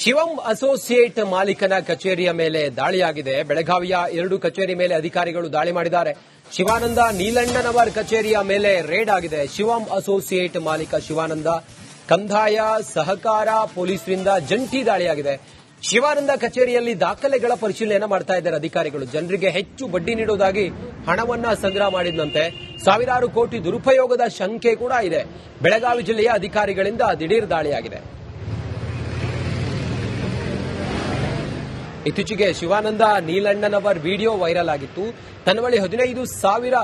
ಶಿವಂ associate ಮಾಲೀಕನ ಕಚೇರಿಯ ಮೇಲೆ ದಾಳಿಯಾಗಿದೆ. ಬೆಳಗಾವಿಯ 2 ಕಚೇರಿ ಮೇಲೆ ಅಧಿಕಾರಿಗಳು ದಾಳಿ ಮಾಡಿದ್ದಾರೆ. ಶಿವಾನಂದ ನೀಲಣ್ಣನವರ್ ಕಚೇರಿಯ ಮೇಲೆ ರೇಡ್ ಆಗಿದೆ. ಶಿವಂ ಅಸೋಸಿಯೇಟ್ ಮಾಲೀಕ ಶಿವಾನಂದ ಕಂದಾಯ ಸಹಕಾರ ಪೊಲೀಸರಿಂದ ಜಂಟಿ ದಾಳಿಯಾಗಿದೆ. ಶಿವಾನಂದ ಕಚೇರಿಯಲ್ಲಿ ದಾಖಲೆಗಳ ಪರಿಶೀಲನೆ ಮಾಡ್ತಾ ಇದ್ದಾರೆ ಅಧಿಕಾರಿಗಳು. ಜನರಿಗೆ ಹೆಚ್ಚು ಬಡ್ಡಿ ನೀಡುವುದಾಗಿ ಹಣವನ್ನ ಸಂಗ್ರಹ ಮಾಡಿದಂತೆ ಸಾವಿರಾರು ಕೋಟಿ ದುರುಪಯೋಗದ ಶಂಕೆ ಕೂಡ ಇದೆ. ಬೆಳಗಾವಿ ಜಿಲ್ಲೆಯ ಅಧಿಕಾರಿಗಳಿಂದ ದಿಢೀರ್ ದಾಳಿಯಾಗಿದೆ. ಇತ್ತೀಚೆಗೆ ಶಿವಾನಂದ ನೀಲಣ್ಣನವರ್ ವಿಡಿಯೋ ವೈರಲ್ ಆಗಿತ್ತು. ತನ್ನ ಬಳಿ 15,000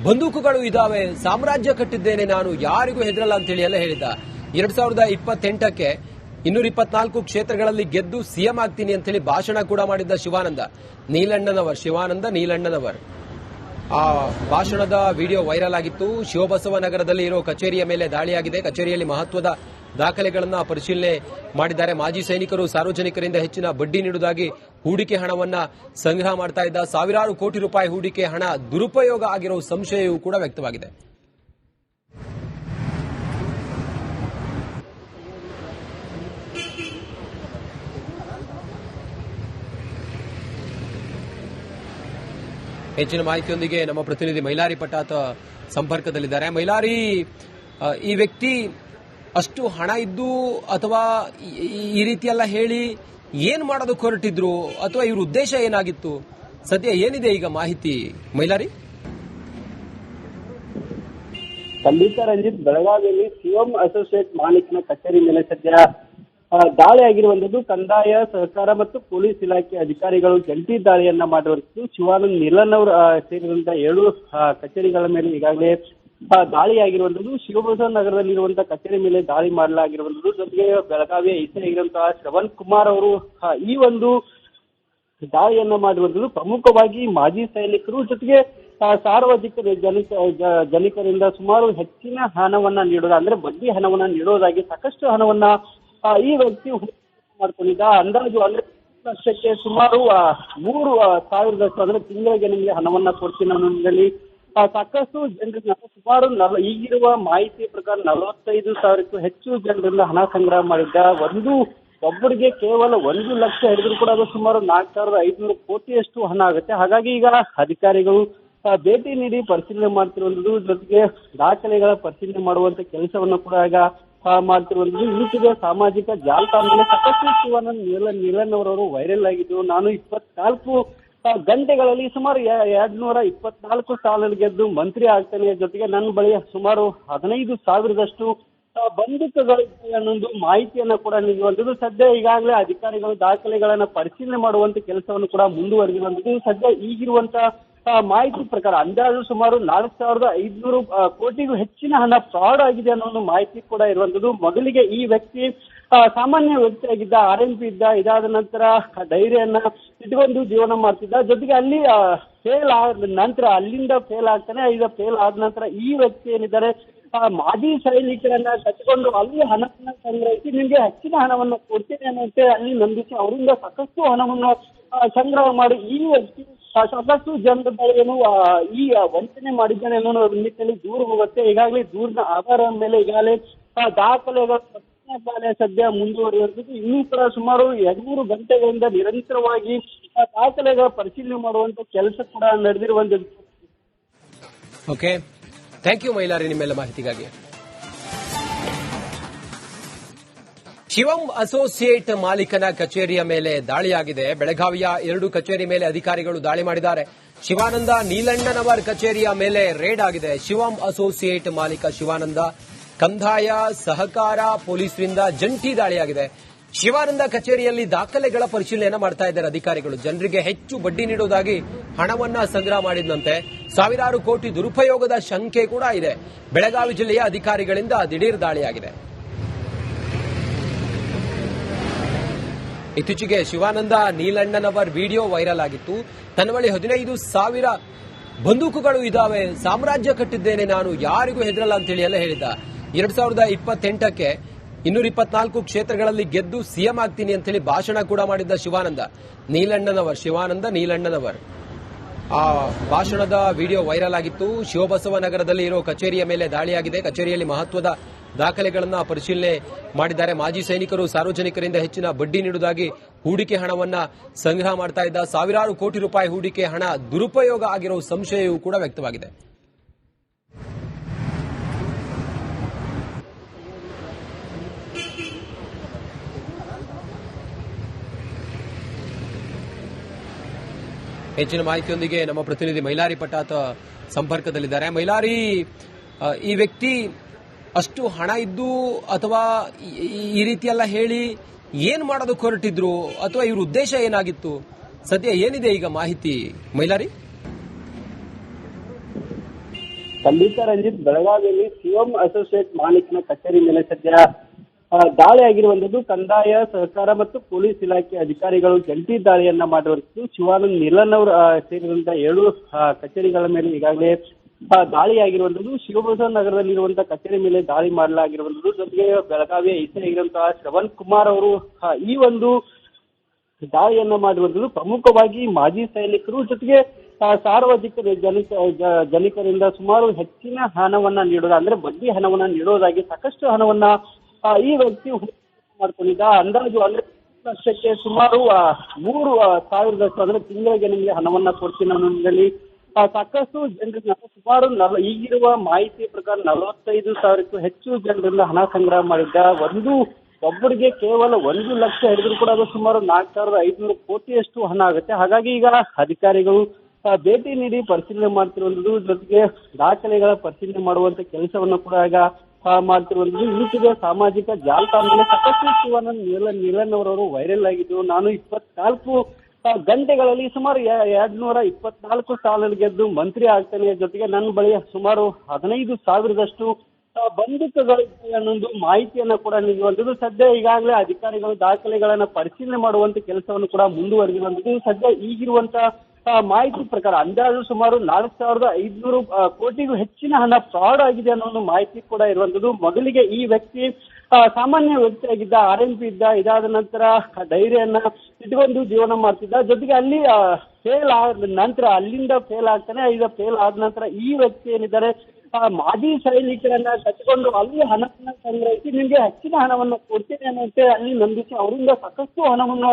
ಬಂದೂಕುಗಳು ಇದಾವೆ, ಸಾಮ್ರಾಜ್ಯ ಕಟ್ಟಿದ್ದೇನೆ ನಾನು, ಯಾರಿಗೂ ಹೆದರಲ್ಲ ಅಂತೇಳಿ ಎಲ್ಲ ಹೇಳಿದ್ದ. 2028ಕ್ಕೆ 224 ಕ್ಷೇತ್ರಗಳಲ್ಲಿ ಗೆದ್ದು ಸಿಎಂ ಆಗ್ತೀನಿ ಅಂತೇಳಿ ಭಾಷಣ ಕೂಡ ಮಾಡಿದ್ದ ಶಿವಾನಂದ ನೀಲಣ್ಣನವರ್. ಆ ಭಾಷಣದ ವಿಡಿಯೋ ವೈರಲ್ ಆಗಿತ್ತು. ಶಿವಬಸವನಗರದಲ್ಲಿ ಇರೋ ಕಚೇರಿಯ ಮೇಲೆ ದಾಳಿಯಾಗಿದೆ. ಕಚೇರಿಯಲ್ಲಿ ಮಹತ್ವದ ದಾಖಲೆಗಳನ್ನು ಪರಿಶೀಲನೆ ಮಾಡಿದ್ದಾರೆ. ಮಾಜಿ ಸೈನಿಕರು ಸಾರ್ವಜನಿಕರಿಂದ ಹೆಚ್ಚಿನ ಬಡ್ಡಿ ನೀಡುವುದಾಗಿ ಹೂಡಿಕೆ ಹಣವನ್ನ ಸಂಗ್ರಹ ಮಾಡ್ತಾ ಇದ್ದ. ಸಾವಿರಾರು ಕೋಟಿ ರೂಪಾಯಿ ಹೂಡಿಕೆ ಹಣ ದುರುಪಯೋಗ ಆಗಿರೋ ಸಂಶಯವೂ ಕೂಡ ವ್ಯಕ್ತವಾಗಿದೆ. ಹೆಚ್ಚಿನ ಮಾಹಿತಿಯೊಂದಿಗೆ ನಮ್ಮ ಪ್ರತಿನಿಧಿ ಮೈಲಾರಿ ಪಟಾತ್ ಸಂಪರ್ಕದಲ್ಲಿದ್ದಾರೆ. ಮೈಲಾರಿ, ಈ ವ್ಯಕ್ತಿ ಅಷ್ಟು ಹಣ ಇದ್ದು ಅಥವಾ ಈ ರೀತಿಯೆಲ್ಲ ಹೇಳಿ ಏನ್ ಮಾಡೋದಕ್ಕೆ ಹೊರಟಿದ್ರು ಅಥವಾ ಇವ್ರ ಉದ್ದೇಶ ಏನಾಗಿತ್ತು? ಸದ್ಯ ಏನಿದೆ ಈಗ ಮಾಹಿತಿ ಮೈಲಾರಿ? ಖಂಡಿತ ರಂಜಿತ್, ಬೆಳಗಾವಿಯಲ್ಲಿ ಶಿವಂ ಅಸೋಸಿಯೇಟ್ ಮಾಲೀಕನ ಕಚೇರಿ ಮೇಲೆ ಸದ್ಯ ದಾಳಿ ಆಗಿರುವಂತದ್ದು. ಕಂದಾಯ ಸಹಕಾರ ಮತ್ತು ಪೊಲೀಸ್ ಇಲಾಖೆ ಅಧಿಕಾರಿಗಳು ಜಂಟಿ ದಾಳಿಯನ್ನ ಮಾಡಿರುವಂತದ್ದು. ಶಿವಾನಂದ್ ನೀಲಣ್ಣನವರು ಸೇರಿದಂತಹ 7 ಕಚೇರಿಗಳ ಮೇಲೆ ಈಗಾಗಲೇ ದಾಳಿಯಾಗಿರುವಂತದ್ದು. ಶಿವಬಸವನಗರದಲ್ಲಿರುವಂತಹ ಕಚೇರಿ ಮೇಲೆ ದಾಳಿ ಮಾಡಲಾಗಿರುವಂತದ್ದು. ಜೊತೆಗೆ ಬೆಳಗಾವಿಯ ಎಸ್ಐ ಆಗಿರುವಂತಹ ಶ್ರವಣ್ ಕುಮಾರ್ ಅವರು ಈ ಒಂದು ದಾಳಿಯನ್ನ ಮಾಡಿರುವಂತದ್ದು. ಪ್ರಮುಖವಾಗಿ ಮಾಜಿ ಸೈನಿಕರು ಜೊತೆಗೆ ಸಾರ್ವಜನಿಕ ಜನರಿಂದ ಸುಮಾರು ಹೆಚ್ಚಿನ ಹಣವನ್ನ ನೀಡೋದು, ಅಂದ್ರೆ ಬಡ್ಡಿ ಹಣವನ್ನ ನೀಡೋದಾಗಿ ಸಾಕಷ್ಟು ಹಣವನ್ನ ಈ ವ್ಯಕ್ತಿ ಮಾಡ್ಕೊಂಡಿದ್ದ. ಅಂದಾಜು ಅಂದ್ರೆ ವರ್ಷಕ್ಕೆ ಸುಮಾರು 3,000 ಅಂದ್ರೆ ತಿಂಗಳಿಗೆ ನಿಮಗೆ ಹಣವನ್ನ ಕೊಡ್ತೀನಿ ಅನ್ನೋದ್ರಲ್ಲಿ ಸಾಕಷ್ಟು ಜನರಿಂದ ಸುಮಾರು ಈಗಿರುವ ಮಾಹಿತಿ ಪ್ರಕಾರ 45,000ಕ್ಕೂ ಹೆಚ್ಚು ಜನರಿಂದ ಹಣ ಸಂಗ್ರಹ ಮಾಡಿದ್ದ. ಒಬ್ಬರಿಗೆ ಕೇವಲ 1 ಲಕ್ಷ ಹಿಡಿದ್ರು ಕೂಡ ಅದು ಸುಮಾರು 4,500 ಕೋಟಿಯಷ್ಟು ಹಣ ಆಗುತ್ತೆ. ಹಾಗಾಗಿ ಈಗ ಅಧಿಕಾರಿಗಳು ಭೇಟಿ ನೀಡಿ ಪರಿಶೀಲನೆ ಮಾಡ್ತಿರುವಂತದ್ದು, ಜೊತೆಗೆ ದಾಖಲೆಗಳ ಪರಿಶೀಲನೆ ಮಾಡುವಂತ ಕೆಲಸವನ್ನು ಕೂಡ ಈಗ ಮಾಡ್ತಿರುವಂತದ್ದು. ಈಚೆಗೆ ಸಾಮಾಜಿಕ ಜಾಲತಾಣದಲ್ಲಿ ಸಾಕಷ್ಟು ಶಿವಾನಂದ್ ನೀಲಣ್ಣನವರು ವೈರಲ್ ಆಗಿದ್ದು, ನಾನು 24 ಗಂಟೆಗಳಲ್ಲಿ ಸುಮಾರು 224 ಸ್ಥಾನ ಗೆದ್ದು ಮಂತ್ರಿ ಆಗ್ತಾನೆ, ಜೊತೆಗೆ ನನ್ನ ಬಳಿ ಸುಮಾರು 15,000ದಷ್ಟು ಬಂದೂಕಗಳಿವೆ ಅನ್ನೊಂದು ಮಾಹಿತಿಯನ್ನ ಕೂಡ ನೀಡುವಂತದ್ದು. ಸದ್ಯ ಈಗಾಗಲೇ ಅಧಿಕಾರಿಗಳು ದಾಖಲೆಗಳನ್ನ ಪರಿಶೀಲನೆ ಮಾಡುವಂತ ಕೆಲಸವನ್ನು ಕೂಡ ಮುಂದುವರೆದಿರುವಂತದ್ದು. ಸದ್ಯ ಈಗಿರುವಂತಹ ಮಾಹಿತಿ ಪ್ರಕಾರ ಅಂದಾಜು ಸುಮಾರು 4,500 ಕೋಟಿಗೂ ಹೆಚ್ಚಿನ ಹಣ ಫ್ರಾಡ್ ಆಗಿದೆ ಅನ್ನೋ ಒಂದು ಮಾಹಿತಿ ಕೂಡ ಇರುವಂತದ್ದು. ಮೊದಲಿಗೆ ಈ ವ್ಯಕ್ತಿ ಸಾಮಾನ್ಯ ವ್ಯಕ್ತಿಯಾಗಿದ್ದ, RMP ಇದ್ದ. ಇದಾದ ನಂತರ ಡೈರಿಯನ್ನ ಇಟ್ಕೊಂಡು ಜೀವನ ಮಾಡ್ತಿದ್ದ. ಜೊತೆಗೆ ಅಲ್ಲಿ ಫೇಲ್ ಆದ ನಂತರ ಅಲ್ಲಿಂದ ಫೇಲ್ ಆಗ್ತಾನೆ. ಫೇಲ್ ಆದ ನಂತರ ಈ ವ್ಯಕ್ತಿ ಏನಿದ್ದಾರೆ ಮಾಜಿ ಸೈನಿಕರನ್ನ ಕಟ್ಟಿಕೊಂಡು ಅಲ್ಲಿ ಹಣವನ್ನ ಸಂಗ್ರಹಿಸಿ ನಿಮಗೆ ಹೆಚ್ಚಿನ ಹಣವನ್ನು ಕೊಡ್ತೇನೆ ಅನ್ನೋಂತೆ ಅಲ್ಲಿ ನಂಬಿಸಿ ಅವರಿಂದ ಸಾಕಷ್ಟು ಹಣವನ್ನು ಸಂಗ್ರಹ ಮಾಡಿ ಈ ವ್ಯಕ್ತಿ ಸಾಕಷ್ಟು ಜನರ ಏನು ಈ ವಂಚನೆ ಮಾಡಿದ್ದಾನೆ ಅನ್ನೋ ನಿಟ್ಟಿನಲ್ಲಿ ದೂರು ಹೋಗುತ್ತೆ. ಈಗಾಗಲೇ ದೂರಿನ ಆಧಾರದ ಮೇಲೆ ಈಗಾಗಲೇ ದಾಖಲೆಗಳ ಸದ್ಯ ಮುಂದುವರಿಯುವಂಥದ್ದು. ಇನ್ನೂ ಕೂಡ ಸುಮಾರು 200 ಗಂಟೆಗಳಿಂದ ನಿರಂತರವಾಗಿ ದಾಖಲೆಗಳ ಪರಿಶೀಲನೆ ಮಾಡುವಂತ ಕೆಲಸ ಕೂಡ ನಡೆದಿರುವಂತದ್ದು. ಓಕೆ, ಥ್ಯಾಂಕ್ ಯು ಮೈಲಾರಿ ನಿಮ್ಮೆಲ್ಲ ಮಾಹಿತಿಗಾಗಿ. ಶಿವಂ ಅಸೋಸಿಯೇಟ್ ಮಾಲೀಕನ ಕಚೇರಿಯ ಮೇಲೆ ದಾಳಿಯಾಗಿದೆ. ಬೆಳಗಾವಿಯ 2 ಕಚೇರಿ ಮೇಲೆ ಅಧಿಕಾರಿಗಳು ದಾಳಿ ಮಾಡಿದ್ದಾರೆ. ಶಿವಾನಂದ ನೀಲಣ್ಣನವರ್ ಕಚೇರಿಯ ಮೇಲೆ ರೇಡ್ ಆಗಿದೆ. ಶಿವಂ ಅಸೋಸಿಯೇಟ್ ಮಾಲೀಕ ಶಿವಾನಂದ ಕಂದಾಯ ಸಹಕಾರ ಪೊಲೀಸರಿಂದ ಜಂಟಿ ದಾಳಿಯಾಗಿದೆ. ಶಿವಾನಂದ ಕಚೇರಿಯಲ್ಲಿ ದಾಖಲೆಗಳ ಪರಿಶೀಲನೆ ಮಾಡ್ತಾ ಇದ್ದಾರೆ ಅಧಿಕಾರಿಗಳು. ಜನರಿಗೆ ಹೆಚ್ಚು ಬಡ್ಡಿ ನೀಡುವುದಾಗಿ ಹಣವನ್ನ ಸಂಗ್ರಹ ಮಾಡಿದಂತೆ ಸಾವಿರಾರು ಕೋಟಿ ದುರುಪಯೋಗದ ಶಂಕೆ ಕೂಡ ಇದೆ. ಬೆಳಗಾವಿ ಜಿಲ್ಲೆಯ ಅಧಿಕಾರಿಗಳಿಂದ ದಿಢೀರ್ ದಾಳಿಯಾಗಿದೆ. ಇತ್ತೀಚೆಗೆ ಶಿವಾನಂದ ನೀಲಣ್ಣನವರ್ ವಿಡಿಯೋ ವೈರಲ್ ಆಗಿತ್ತು. ತನ್ನ ಬಳಿ 15,000 ಬಂದೂಕುಗಳು ಇದಾವೆ, ಸಾಮ್ರಾಜ್ಯ ಕಟ್ಟಿದ್ದೇನೆ ನಾನು, ಯಾರಿಗೂ ಹೆದರಲ್ಲ ಅಂತೇಳಿ ಎಲ್ಲ ಹೇಳಿದ್ದ. 2028ಕ್ಕೆ 224 ಕ್ಷೇತ್ರಗಳಲ್ಲಿ ಗೆದ್ದು ಸಿಎಂ ಆಗ್ತೀನಿ ಅಂತೇಳಿ ಭಾಷಣ ಕೂಡ ಮಾಡಿದ್ದ ಶಿವಾನಂದ ನೀಲಣ್ಣನವರ್. ಆ ಭಾಷಣದ ವಿಡಿಯೋ ವೈರಲ್ ಆಗಿತ್ತು. ಶಿವಬಸವನಗರದಲ್ಲಿ ಇರೋ ಕಚೇರಿಯ ಮೇಲೆ ದಾಳಿಯಾಗಿದೆ. ಕಚೇರಿಯಲ್ಲಿ ಮಹತ್ವದ ದಾಖಲೆಗಳನ್ನ ಪರಿಶೀಲನೆ ಮಾಡಿದ್ದಾರೆ. ಮಾಜಿ ಸೈನಿಕರು ಸಾರ್ವಜನಿಕರಿಂದ ಹೆಚ್ಚಿನ ಬಡ್ಡಿ ನೀಡುವುದಾಗಿ ಹೂಡಿಕೆ ಹಣವನ್ನ ಸಂಗ್ರಹ ಮಾಡ್ತಾ ಇದ್ದ. ಸಾವಿರಾರು ಕೋಟಿ ರೂಪಾಯಿ ಹೂಡಿಕೆ ಹಣ ದುರುಪಯೋಗ ಆಗಿರುವ ಸಂಶಯವೂ ಕೂಡ ವ್ಯಕ್ತವಾಗಿದೆ. ಹೆಚ್ಚಿನ ಮಾಹಿತಿಯೊಂದಿಗೆ ನಮ್ಮ ಪ್ರತಿನಿಧಿ ಮೈಲಾರಿ ಪಟಾತ್ ಸಂಪರ್ಕದಲ್ಲಿದ್ದಾರೆ. ಮೈಲಾರಿ, ಈ ವ್ಯಕ್ತಿ ಅಷ್ಟು ಹಣ ಇದ್ದು ಅಥವಾ ಈ ರೀತಿಯೆಲ್ಲ ಹೇಳಿ ಏನ್ ಮಾಡೋದಕ್ಕೆ ಹೊರಟಿದ್ರು ಅಥವಾ ಇವ್ರ ಉದ್ದೇಶ ಏನಾಗಿತ್ತು? ಸದ್ಯ ಏನಿದೆ ಈಗ ಮಾಹಿತಿ ಮೈಲಾರಿ? ಖಂಡಿತ ರಂಜಿತ್, ಬೆಳಗಾವಿಯಲ್ಲಿ ಶಿವಂ ಅಸೋಸಿಯೇಟ್ ಮಾಲೀಕನ ಕಚೇರಿ ಮೇಲೆ ಸದ್ಯ ದಾಳಿ ಆಗಿರುವಂತದ್ದು. ಕಂದಾಯ, ಸಹಕಾರ ಮತ್ತು ಪೊಲೀಸ್ ಇಲಾಖೆ ಅಧಿಕಾರಿಗಳು ಜಂಟಿ ದಾಳಿಯನ್ನ ಮಾಡಿರುವಂತದ್ದು. ಶಿವಾನಂದ್ ನೀಲನ್ ಅವರು ಸೇರಿದಂತ 7 ಕಚೇರಿಗಳ ಮೇಲೆ ಈಗಾಗಲೇ ದಾಳಿಯಾಗಿರುವಂತದ್ದು. ಶಿವಬಸವ ನಗರದಲ್ಲಿರುವಂತಹ ಕಚೇರಿ ಮೇಲೆ ದಾಳಿ ಮಾಡಲಾಗಿರುವಂತದ್ದು. ಜೊತೆಗೆ ಬೆಳಗಾವಿಯ ಎಸ್ಐ ಆಗಿರುವಂತಹ ಶ್ರವಣ್ ಕುಮಾರ್ ಅವರು ಈ ಒಂದು ದಾಳಿಯನ್ನ ಮಾಡಿರುವಂತದ್ದು. ಪ್ರಮುಖವಾಗಿ ಮಾಜಿ ಸೈನಿಕರು ಜೊತೆಗೆ ಸಾರ್ವಜನಿಕ ಜನಿಕರಿಂದ ಸುಮಾರು ಹೆಚ್ಚಿನ ಹಣವನ್ನ ನೀಡೋದು, ಅಂದ್ರೆ ಬಡ್ಡಿ ಹಣವನ್ನ ನೀಡೋದಾಗಿ ಸಾಕಷ್ಟು ಹಣವನ್ನ ಈ ವ್ಯಕ್ತಿ ಮಾಡ್ಕೊಂಡಿದ್ದ. ಅಂದಾಜು ಅಂದ್ರೆ ವರ್ಷಕ್ಕೆ ಸುಮಾರು 3,000 ಅಂದ್ರೆ ತಿಂಗಳಿಗೆ ನಿಮಗೆ ಹಣವನ್ನ ಕೊಡ್ತೀನಿ ಅನ್ನೋದ್ರಲ್ಲಿ ಸಾಕಷ್ಟು ಜನರಿಂದ ಸುಮಾರು ಈಗಿರುವ ಮಾಹಿತಿ ಪ್ರಕಾರ 45,000ಕ್ಕೂ ಹೆಚ್ಚು ಜನರಿಂದ ಹಣ ಸಂಗ್ರಹ ಮಾಡಿದ್ದ. ಒಬ್ಬರಿಗೆ ಕೇವಲ 1 ಲಕ್ಷ ಹಿಡಿದ್ರು ಕೂಡ ಅದು ಸುಮಾರು 4,500 ಕೋಟಿಯಷ್ಟು ಹಣ ಆಗುತ್ತೆ. ಹಾಗಾಗಿ ಈಗ ಅಧಿಕಾರಿಗಳು ಭೇಟಿ ನೀಡಿ ಪರಿಶೀಲನೆ ಮಾಡ್ತಿರುವಂತದ್ದು, ಜೊತೆಗೆ ದಾಖಲೆಗಳ ಪರಿಶೀಲನೆ ಮಾಡುವಂತ ಕೆಲಸವನ್ನು ಕೂಡ ಈಗ ಮಾಡ್ತಿರುವಂತದ್ದು. ಈಚೆಗೆ ಸಾಮಾಜಿಕ ಜಾಲತಾಣದಲ್ಲಿ ಸಾಕಷ್ಟು ಶಿವಾನಂದ್ ನೀಲನ್ ಅವರವರು ವೈರಲ್ ಆಗಿದ್ದು. ನಾನು 24 ಗಂಟೆಗಳಲ್ಲಿ ಸುಮಾರು 224 ಸ್ಥಾನ ಗೆದ್ದು ಮಂತ್ರಿ ಆಗ್ತಾನೆ, ಜೊತೆಗೆ ನನ್ನ ಬಳಿ ಸುಮಾರು 15,000ದಷ್ಟು ಬಂದೂಕುಗಳಿವೆ ಅನ್ನೊಂದು ಮಾಹಿತಿಯನ್ನ ಕೂಡ ನೀಡುವಂತದ್ದು. ಸದ್ಯ ಈಗಾಗಲೇ ಅಧಿಕಾರಿಗಳು ದಾಖಲೆಗಳನ್ನ ಪರಿಶೀಲನೆ ಮಾಡುವಂತ ಕೆಲಸವನ್ನು ಕೂಡ ಮುಂದುವರೆದಿರುವಂತದ್ದು. ಸದ್ಯ ಈಗಿರುವಂತ ಮಾಹಿತಿ ಪ್ರಕಾರ ಅಂದಾಜು ಸುಮಾರು 4,500 ಕೋಟಿಗೂ ಹೆಚ್ಚಿನ ಹಣ ಫ್ರಾಡ್ ಆಗಿದೆ ಅನ್ನೋ ಒಂದು ಮಾಹಿತಿ ಕೂಡ ಇರುವಂತದ್ದು. ಮೊದಲಿಗೆ ಈ ವ್ಯಕ್ತಿ ಸಾಮಾನ್ಯ ವ್ಯಕ್ತಿಯಾಗಿದ್ದ, RMP ಇದ್ದ. ಇದಾದ ನಂತರ ಡೈರಿಯನ್ನ ಇಟ್ಕೊಂಡು ಜೀವನ ಮಾಡ್ತಿದ್ದ. ಜೊತೆಗೆ ಅಲ್ಲಿ ಫೇಲ್ ಆದ ನಂತರ ಅಲ್ಲಿಂದ ಫೇಲ್ ಆಗ್ತಾನೆ. ಈಗ ಫೇಲ್ ಆದ ನಂತರ ಈ ವ್ಯಕ್ತಿ ಏನಿದ್ದಾರೆ ಮಾಜಿ ಸೈನಿಕರನ್ನ ಕಟ್ಟಿಕೊಂಡು ಅಲ್ಲಿ ಹಣವನ್ನ ಸಂಗ್ರಹಿಸಿ ನಿಮಗೆ ಹೆಚ್ಚಿನ ಹಣವನ್ನು ಕೊಡ್ತೇನೆ ಅನ್ನೋಂತೆ ಅಲ್ಲಿ ನಂಬಿಸಿ ಅವರಿಂದ ಸಾಕಷ್ಟು ಹಣವನ್ನು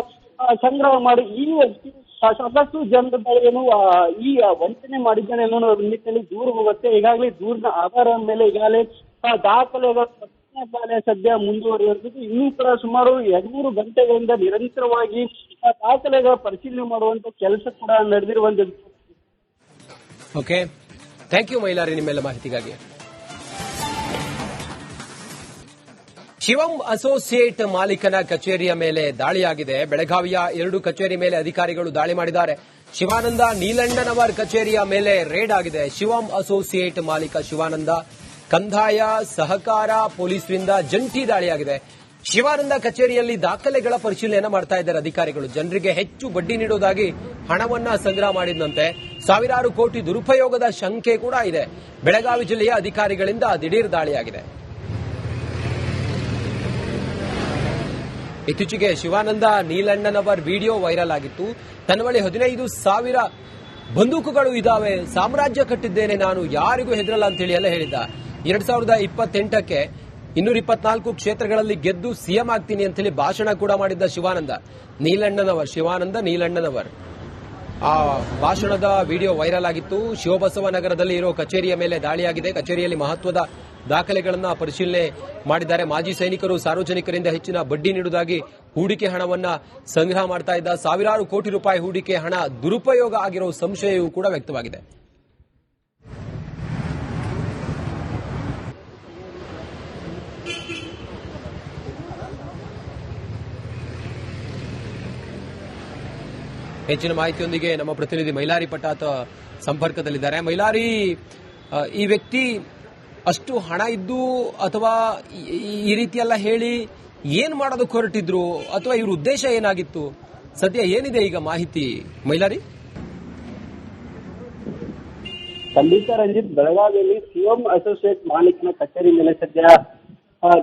ಸಂಗ್ರಹ ಮಾಡಿ ಈ ವ್ಯಕ್ತಿ ಸಾಕಷ್ಟು ಜನರ ಏನು ಈ ವಂಚನೆ ಮಾಡಿದ್ದಾನೆ ಅನ್ನೋ ನಿಟ್ಟಿನಲ್ಲಿ ದೂರು ಹೋಗುತ್ತೆ. ಈಗಾಗಲೇ ದೂರಿನ ಆಧಾರದ ಮೇಲೆ ಈಗಾಗಲೇ ದಾಖಲೆಗಳ ಸದ್ಯ ಮುಂದುವರಿಯುವಂಥದ್ದು. ಇನ್ನೂ ಕೂಡ ಸುಮಾರು 200 ಗಂಟೆಗಳಿಂದ ನಿರಂತರವಾಗಿ ದಾಖಲೆಗಳ ಪರಿಶೀಲನೆ ಮಾಡುವಂತ ಕೆಲಸ ಕೂಡ ನಡೆದಿರುವಂತದ್ದು. ಓಕೆ, ಥ್ಯಾಂಕ್ ಯು ಮೈಲಾರಿ, ನಿಮ್ಮೆಲ್ಲ ಮಾಹಿತಿಗಾಗಿ. ಶಿವಂ ಅಸೋಸಿಯೇಟ್ ಮಾಲೀಕನ ಕಚೇರಿಯ ಮೇಲೆ ದಾಳಿಯಾಗಿದೆ. ಬೆಳಗಾವಿಯ 2 ಕಚೇರಿ ಮೇಲೆ ಅಧಿಕಾರಿಗಳು ದಾಳಿ ಮಾಡಿದ್ದಾರೆ. ಶಿವಾನಂದ ನೀಲಣ್ಣನವರ್ ಕಚೇರಿಯ ಮೇಲೆ ರೇಡ್ ಆಗಿದೆ. ಶಿವಂ ಅಸೋಸಿಯೇಟ್ ಮಾಲೀಕ ಶಿವಾನಂದ, ಕಂದಾಯ, ಸಹಕಾರ, ಪೊಲೀಸರಿಂದ ಜಂಟಿ ದಾಳಿಯಾಗಿದೆ. ಶಿವಾನಂದ ಕಚೇರಿಯಲ್ಲಿ ದಾಖಲೆಗಳ ಪರಿಶೀಲನೆ ಮಾಡ್ತಾ ಇದ್ದಾರೆ ಅಧಿಕಾರಿಗಳು. ಜನರಿಗೆ ಹೆಚ್ಚು ಬಡ್ಡಿ ನೀಡುವುದಾಗಿ ಹಣವನ್ನ ಸಂಗ್ರಹ ಮಾಡಿದಂತೆ ಸಾವಿರಾರು ಕೋಟಿ ದುರುಪಯೋಗದ ಶಂಕೆ ಕೂಡ ಇದೆ. ಬೆಳಗಾವಿ ಜಿಲ್ಲೆಯ ಅಧಿಕಾರಿಗಳಿಂದ ದಿಢೀರ್ ದಾಳಿಯಾಗಿದೆ. ಇತ್ತೀಚೆಗೆ ಶಿವಾನಂದ ನೀಲಣ್ಣನವರ್ ವಿಡಿಯೋ ವೈರಲ್ ಆಗಿತ್ತು. ತನ್ನ ಬಳಿ 15,000 ಬಂದೂಕುಗಳು ಇದಾವೆ, ಸಾಮ್ರಾಜ್ಯ ಕಟ್ಟಿದ್ದೇನೆ ನಾನು, ಯಾರಿಗೂ ಹೆದರಲ್ಲ ಅಂತೇಳಿ ಎಲ್ಲ ಹೇಳಿದ್ದ. 2028ಕ್ಕೆ 224 ಕ್ಷೇತ್ರಗಳಲ್ಲಿ ಗೆದ್ದು ಸಿಎಂ ಆಗ್ತೀನಿ ಅಂತೇಳಿ ಭಾಷಣ ಕೂಡ ಮಾಡಿದ್ದ ಶಿವಾನಂದ ನೀಲಣ್ಣನವರ್. ಆ ಭಾಷಣದ ವಿಡಿಯೋ ವೈರಲ್ ಆಗಿತ್ತು. ಶಿವಬಸವ ನಗರದಲ್ಲಿ ಇರೋ ಕಚೇರಿಯ ಮೇಲೆ ದಾಳಿಯಾಗಿದೆ. ಕಚೇರಿಯಲ್ಲಿ ಮಹತ್ವದ ದಾಖಲೆಗಳನ್ನು ಪರಿಶೀಲನೆ ಮಾಡಿದ್ದಾರೆ. ಮಾಜಿ ಸೈನಿಕರು ಸಾರ್ವಜನಿಕರಿಂದ ಹೆಚ್ಚಿನ ಬಡ್ಡಿ ನೀಡುವುದಾಗಿ ಹೂಡಿಕೆ ಹಣವನ್ನ ಸಂಗ್ರಹ ಮಾಡ್ತಾ ಇದ್ದ. ಸಾವಿರಾರು ಕೋಟಿ ರೂಪಾಯಿ ಹೂಡಿಕೆ ಹಣ ದುರುಪಯೋಗ ಆಗಿರೋ ಸಂಶಯವೂ ಕೂಡ ವ್ಯಕ್ತವಾಗಿದೆ. ಹೆಚ್ಚಿನ ಮಾಹಿತಿಯೊಂದಿಗೆ ನಮ್ಮ ಪ್ರತಿನಿಧಿ ಮೈಲಾರಿ ಪಟಾತ್ ಸಂಪರ್ಕದಲ್ಲಿದ್ದಾರೆ. ಮೈಲಾರಿ, ಈ ವ್ಯಕ್ತಿ ಅಷ್ಟು ಹಣ ಇದ್ದು ಅಥವಾ ಈ ರೀತಿಯೆಲ್ಲ ಹೇಳಿ ಏನ್ ಮಾಡೋದಕ್ಕೆ ಹೊರಟಿದ್ರು ಅಥವಾ ಇವ್ರ ಉದ್ದೇಶ ಏನಾಗಿತ್ತು? ಸದ್ಯ ಏನಿದೆ ಈಗ ಮಾಹಿತಿ ಮೈಲಾರಿ? ಖಂಡಿತ ರಂಜಿತ್, ಬೆಳಗಾವಿಯಲ್ಲಿ ಶಿವಂ ಅಸೋಸಿಯೇಟ್ ಮಾಲೀಕನ ಕಚೇರಿ ಮೇಲೆ ಸದ್ಯ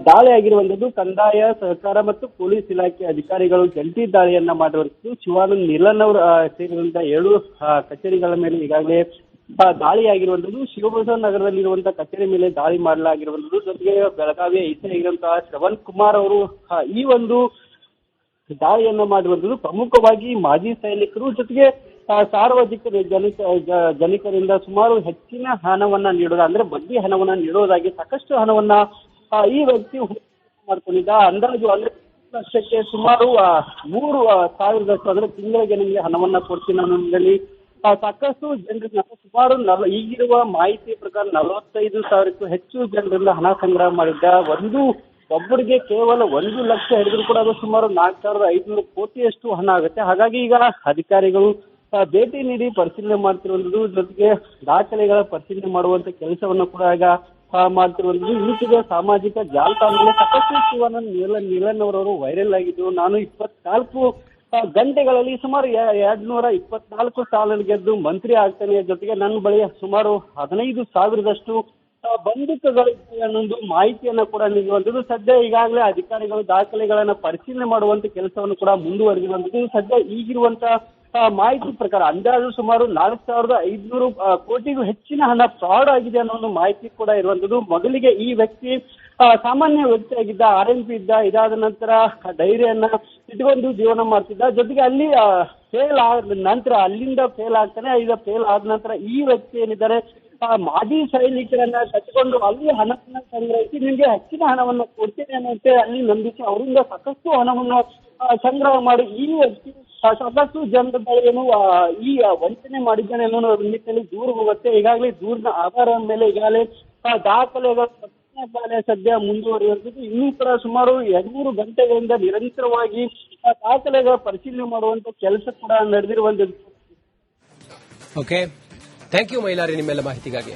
ದಾಳಿ ಆಗಿರುವಂತದ್ದು. ಕಂದಾಯ, ಸಹಕಾರ ಮತ್ತು ಪೊಲೀಸ್ ಇಲಾಖೆ ಅಧಿಕಾರಿಗಳು ಜಂಟಿ ದಾಳಿಯನ್ನ ಮಾಡಿರುವಂತದ್ದು. ಶಿವಾನಂದ್ ನೀಲನ್ ಅವರು ಸೇರಿದಂತ 7 ಕಚೇರಿಗಳ ಮೇಲೆ ಈಗಾಗಲೇ ದಾಳಿಯಾಗಿರುವಂತದ್ದು. ಶಿವಬಸವ ನಗರದಲ್ಲಿರುವಂತಹ ಕಚೇರಿ ಮೇಲೆ ದಾಳಿ ಮಾಡಲಾಗಿರುವಂತದ್ದು. ಜೊತೆಗೆ ಬೆಳಗಾವಿಯ ಎಸ್ಐ ಆಗಿರುವಂತಹ ಶ್ರವಣ್ ಕುಮಾರ್ ಅವರು ಈ ಒಂದು ದಾಳಿಯನ್ನ ಮಾಡಿರುವಂತದ್ದು. ಪ್ರಮುಖವಾಗಿ ಮಾಜಿ ಸೈನಿಕರು ಜೊತೆಗೆ ಸಾರ್ವಜನಿಕರಿಂದ ಸುಮಾರು ಹೆಚ್ಚಿನ ಹಣವನ್ನ ನೀಡೋದು, ಅಂದ್ರೆ ಬಡ್ಡಿ ಹಣವನ್ನ ನೀಡೋದಾಗಿ ಸಾಕಷ್ಟು ಹಣವನ್ನ ಈ ವ್ಯಕ್ತಿ ಮಾಡ್ಕೊಂಡಿದ್ದ. ಅಂದಾಜು ಅಂದ್ರೆ ವರ್ಷಕ್ಕೆ ಸುಮಾರು 3,000 ಅಂದ್ರೆ ತಿಂಗಳಿಗೆ ನಿಮಗೆ ಹಣವನ್ನ ಕೊಡ್ತೀನಿ ಅನ್ನೋದ್ರಲ್ಲಿ ಸಾಕಷ್ಟು ಜನರಿಂದ ಸುಮಾರು ಈಗಿರುವ ಮಾಹಿತಿ ಪ್ರಕಾರ 45,000ಕ್ಕೂ ಹೆಚ್ಚು ಜನರಿಂದ ಹಣ ಸಂಗ್ರಹ ಮಾಡಿದ್ದ. ಒಬ್ಬರಿಗೆ ಕೇವಲ 1 ಲಕ್ಷ ಹಿಡಿದ್ರು ಕೂಡ ಅದು ಸುಮಾರು 4,500 ಕೋಟಿಯಷ್ಟು ಹಣ ಆಗುತ್ತೆ. ಹಾಗಾಗಿ ಈಗ ಅಧಿಕಾರಿಗಳು ಭೇಟಿ ನೀಡಿ ಪರಿಶೀಲನೆ ಮಾಡ್ತಿರುವಂತದ್ದು, ಜೊತೆಗೆ ದಾಖಲೆಗಳ ಪರಿಶೀಲನೆ ಮಾಡುವಂತ ಕೆಲಸವನ್ನು ಕೂಡ ಈಗ ಮಾಡ್ತಿರುವಂತದ್ದು. ಇತ್ತೀಚೆಗೆ ಸಾಮಾಜಿಕ ಜಾಲತಾಣದಲ್ಲಿ ಸಾಕಷ್ಟು ಶಿವಾನಂದ್ ನೀಲನ್ ಅವರವರು ವೈರಲ್ ಆಗಿದ್ದು, ನಾನು 24 ಗಂಟೆಗಳಲ್ಲಿ ಸುಮಾರು 224 ಸ್ಥಾನ ಗೆದ್ದು ಮಂತ್ರಿ ಆಗ್ತೇನೆ, ಜೊತೆಗೆ ನನ್ನ ಬಳಿ ಸುಮಾರು 15,000ದಷ್ಟು ಬಂದೂಕುಗಳಿವೆ ಅನ್ನೊಂದು ಮಾಹಿತಿಯನ್ನ ಕೂಡ ನೀಡುವಂತದ್ದು. ಸದ್ಯ ಈಗಾಗಲೇ ಅಧಿಕಾರಿಗಳು ದಾಖಲೆಗಳನ್ನ ಪರಿಶೀಲನೆ ಮಾಡುವಂತ ಕೆಲಸವನ್ನು ಕೂಡ ಮುಂದುವರೆದಿರುವಂತದ್ದು. ಸದ್ಯ ಈಗಿರುವಂತ ಮಾಹಿತಿ ಪ್ರಕಾರ ಅಂದಾಜು ಸುಮಾರು 4,500 ಕೋಟಿಗೂ ಹೆಚ್ಚಿನ ಹಣ ಫ್ರಾಡ್ ಆಗಿದೆ ಅನ್ನೋ ಒಂದು ಮಾಹಿತಿ ಕೂಡ ಇರುವಂತದ್ದು. ಮೊದಲಿಗೆ ಈ ವ್ಯಕ್ತಿ ಸಾಮಾನ್ಯ ವ್ಯಕ್ತಿಯಾಗಿದ್ದ, RMP ಇದ್ದ. ಇದಾದ ನಂತರ ಡೈರಿಯನ್ನ ಇಟ್ಕೊಂಡು ಜೀವನ ಮಾಡ್ತಿದ್ದ. ಜೊತೆಗೆ ಅಲ್ಲಿ ಫೇಲ್ ಆದ ನಂತರ ಅಲ್ಲಿಂದ ಫೇಲ್ ಆಗ್ತಾನೆ. ಈಗ ಫೇಲ್ ಆದ ನಂತರ ಈ ವ್ಯಕ್ತಿ ಏನಿದ್ದಾರೆ ಮಾಜಿ ಸೈನಿಕರನ್ನ ಕಟ್ಟಿಕೊಂಡು ಅಲ್ಲಿ ಹಣವನ್ನ ಸಂಗ್ರಹಿಸಿ ನಿಮಗೆ ಹೆಚ್ಚಿನ ಹಣವನ್ನು ಕೊಡ್ತೇನೆ ಅನ್ನೋಂತೆ ಅಲ್ಲಿ ನಂಬಿಸಿ ಅವರಿಂದ ಸಾಕಷ್ಟು ಹಣವನ್ನು ಸಂಗ್ರಹ ಮಾಡಿ ಈ ವ್ಯಕ್ತಿ ಸಾಕಷ್ಟು ಜನರ ಏನು ಈ ವಂಚನೆ ಮಾಡಿದ್ದಾನೆ ಅನ್ನೋ ನಿಟ್ಟಿನಲ್ಲಿ ದೂರು ಹೋಗುತ್ತೆ. ಈಗಾಗಲೇ ದೂರಿನ ಆಧಾರದ ಮೇಲೆ ಈಗಾಗಲೇ ದಾಖಲೆಗಳ ಸದ್ಯ ಮುಂದುವರಿಯುವಂಥದ್ದು. ಇನ್ನೂ ಕೂಡ ಸುಮಾರು 200 ಗಂಟೆಗಳಿಂದ ನಿರಂತರವಾಗಿ ದಾಖಲೆಗಳ ಪರಿಶೀಲನೆ ಮಾಡುವಂತ ಕೆಲಸ ಕೂಡ ನಡೆದಿರುವಂತದ್ದು. ಓಕೆ, ಥ್ಯಾಂಕ್ ಯು ಮೈಲಾರಿ ನಿಮ್ಮೆಲ್ಲ ಮಾಹಿತಿಗಾಗಿ.